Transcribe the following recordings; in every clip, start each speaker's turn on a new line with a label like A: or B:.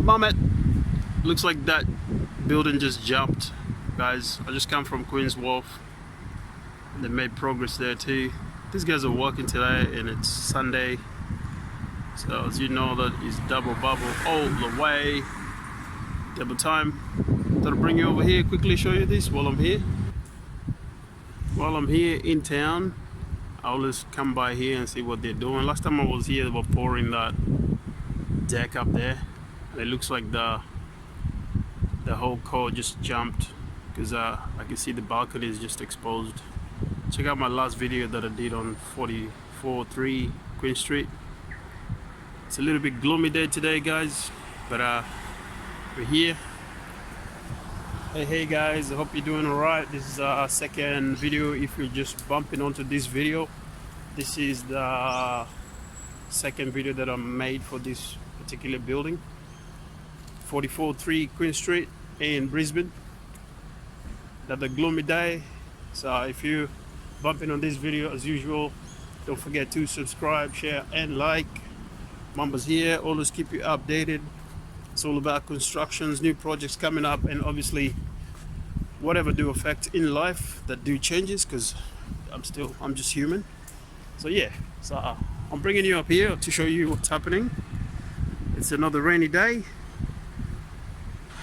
A: Mamba. Looks like that building just jumped, guys. I just come from Queen's Wharf. They made progress there too. These guys are working today and it's Sunday. So as you know, that is double bubble all the way. Double time. Thought I'd bring you over here, quickly show you this while I'm here. While I'm here in town, I always come by here and see what they're doing. Last time I was here, they were pouring that deck up there. And it looks like the whole core just jumped because I can see the balcony is just exposed. Check out my last video that I did on 44-3 Queen Street. It's a little bit gloomy day today, guys, but we're here. Hey guys, I hope you're doing alright. This is our second video. If you're just bumping onto this video, this is the second video that I made for this particular building, 44-3 Queen Street in Brisbane. Another gloomy day. So if you're bumping on this video, as usual, don't forget to subscribe, share and like. Mamba's here, always keep you updated. It's all about constructions, new projects coming up, and obviously whatever do affect in life that do changes, because I'm just human. So yeah, so I'm bringing you up here to show you what's happening. It's another rainy day,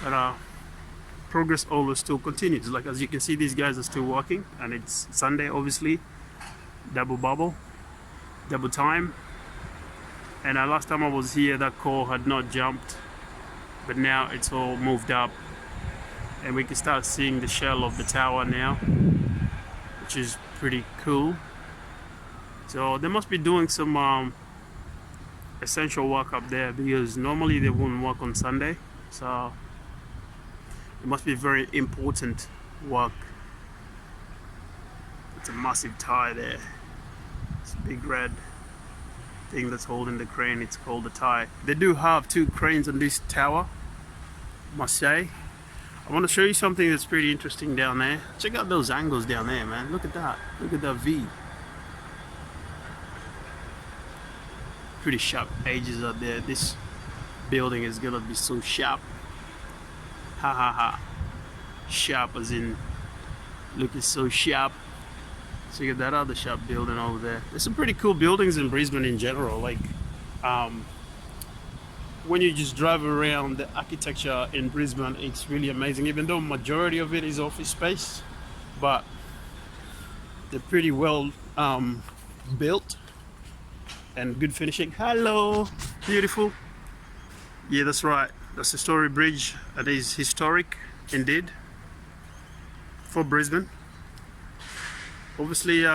A: but progress always still continues. Like as you can see, these guys are still working, and it's Sunday, obviously. Double bubble, double time. And last time I was here, that core had not jumped, but now it's all moved up, and we can start seeing the shell of the tower now, which is pretty cool. So they must be doing some essential work up there, because normally they wouldn't work on Sunday. So it must be very important work. It's a massive tie there. It's a big red thing that's holding the crane. It's called the tie. They do have two cranes on this tower, must say. I want to show you something that's pretty interesting down there. Check out those angles down there, man. Look at that. Look at that V. Pretty sharp edges out there. This building is gonna be so sharp. Ha ha ha. Sharp as in looking so sharp. So you get that other sharp building over there. There's some pretty cool buildings in Brisbane in general. Like when you just drive around, the architecture in Brisbane, it's really amazing. Even though majority of it is office space, but they're pretty well built and good finishing. Hello, beautiful. Yeah, that's right. That's the Story Bridge. It is historic indeed for Brisbane. Obviously,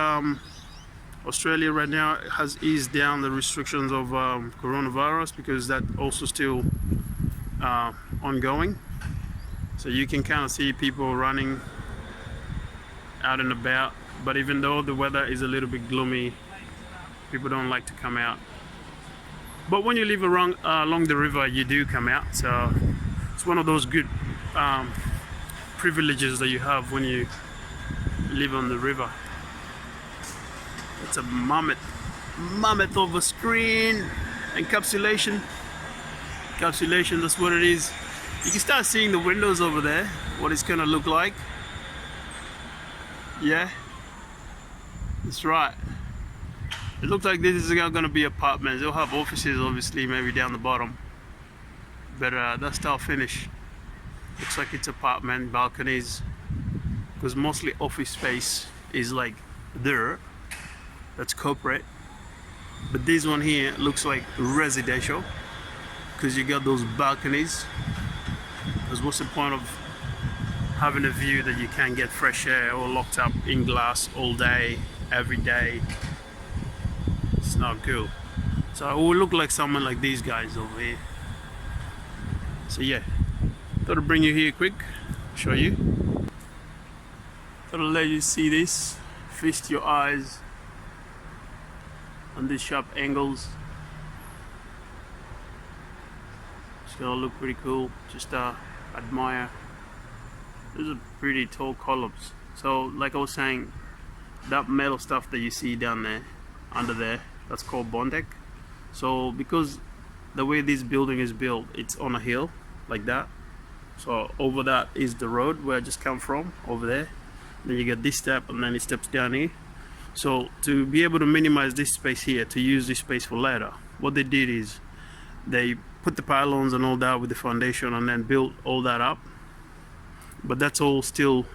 A: Australia right now has eased down the restrictions of coronavirus, because that also still ongoing. So you can kind of see people running out and about. But even though the weather is a little bit gloomy, people don't like to come out. But when you live along the river, you do come out. So it's one of those good privileges that you have when you live on the river. It's a mammoth of a screen. Encapsulation, that's what it is. You can start seeing the windows over there, what it's gonna look like. Yeah, that's right. It looks like this is gonna be apartments. They'll have offices, obviously, maybe down the bottom, but that style finish looks like it's apartment balconies, because mostly office space is like there. That's corporate, but this one here looks like residential, because you got those balconies. Because what's the point of having a view that you can't get fresh air, or locked up in glass all day, every day? It's not cool. So it will look like someone like these guys over here. So yeah, thought I'd bring you here quick, show you. Thought I'd let you see this, feast your eyes on these sharp angles. It's gonna look pretty cool. Just admire. These are pretty tall columns. So like I was saying, that metal stuff that you see down there, under there, that's called bond deck. So because the way this building is built, it's on a hill, like that. So over that is the road where I just come from, over there. Then you get this step, and then it steps down here. So to be able to minimize this space here, to use this space for later, what they did is they put the pylons and all that with the foundation and then built all that up. But that's all still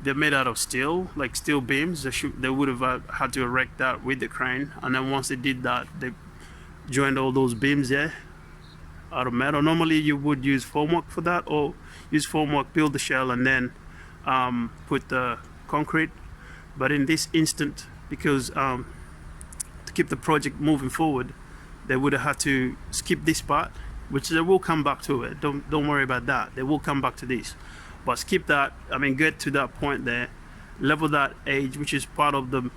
A: they're made out of steel, like steel beams. They would have had to erect that with the crane, and then once they did that, they joined all those beams there out of metal. Normally you would use formwork for that, or use formwork, build the shell, and then put the concrete. But in this instant, because to keep the project moving forward, they would have had to skip this part, which they will come back to it. Don't worry about that. They will come back to this, but skip that. I mean, get to that point there, level that edge, which is part of the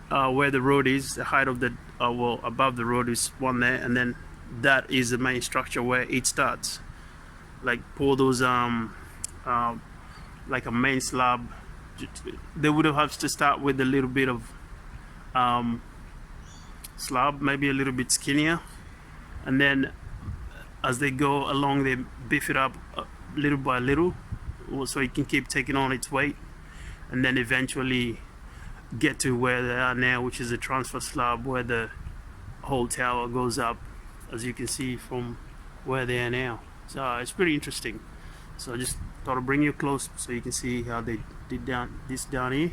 A: where the road is. The height of the well, above the road is one there, and then that is the main structure where it starts. Like pour those like a main slab. They would have to start with a little bit of slab, maybe a little bit skinnier, and then as they go along they beef it up little by little so it can keep taking on its weight, and then eventually get to where they are now, which is a transfer slab where the whole tower goes up, as you can see from where they are now. So it's pretty interesting. So I just thought I'd bring you close so you can see how they did this down here,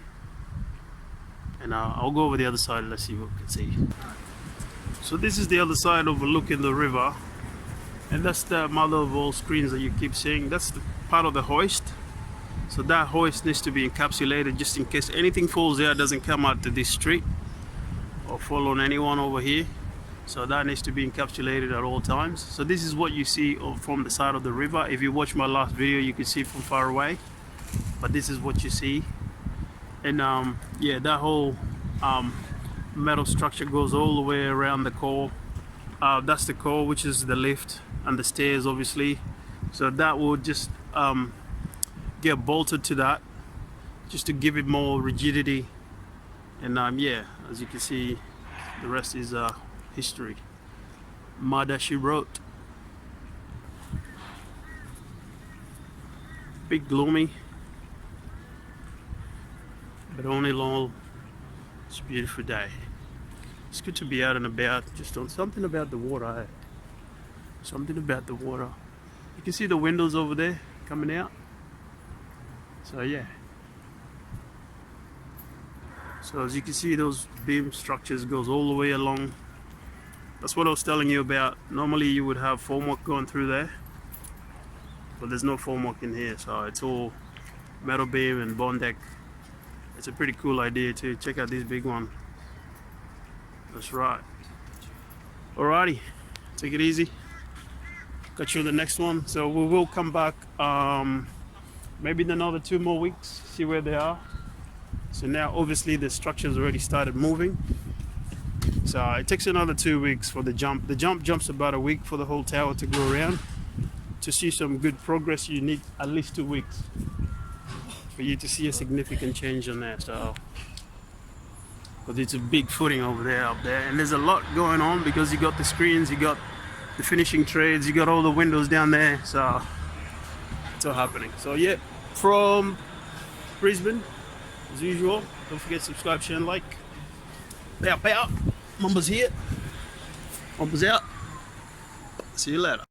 A: and I'll go over the other side and let's see what we can see. So this is the other side overlooking the river, and that's the mother of all screens that you keep seeing. That's the part of the hoist. So that hoist needs to be encapsulated just in case anything falls there, doesn't come out to this street or fall on anyone over here. So that needs to be encapsulated at all times. So this is what you see from the side of the river. If you watch my last video, you can see it from far away, but this is what you see. And yeah, that whole metal structure goes all the way around the core. That's the core, which is the lift and the stairs, obviously. So that will just get bolted to that, just to give it more rigidity. And yeah, as you can see, the rest is history. Mada she wrote. Bit gloomy, but only long. It's a beautiful day. It's good to be out and about. Just on something about the water. Eh? Something about the water. You can see the windows over there coming out. So yeah. So as you can see, those beam structures goes all the way along. That's what I was telling you about. Normally you would have formwork going through there, but there's no formwork in here, so it's all metal beam and bond deck. It's a pretty cool idea too. Check out this big one. That's right. Alrighty, take it easy. Got you on the next one. So we will come back maybe in another 2 more weeks, see where they are. So now obviously the structure's already started moving. So it takes another 2 weeks for the jump. The jump jumps about a week for the whole tower to go around. To see some good progress, you need at least 2 weeks for you to see a significant change on that. So, but it's a big footing over there, up there, and there's a lot going on because you got the screens, you got the finishing trades, you got all the windows down there. So it's all happening. So yeah, from Brisbane, as usual, don't forget to subscribe, share, and like. Pow, pow. Mamba's here. Mamba's out. See you later.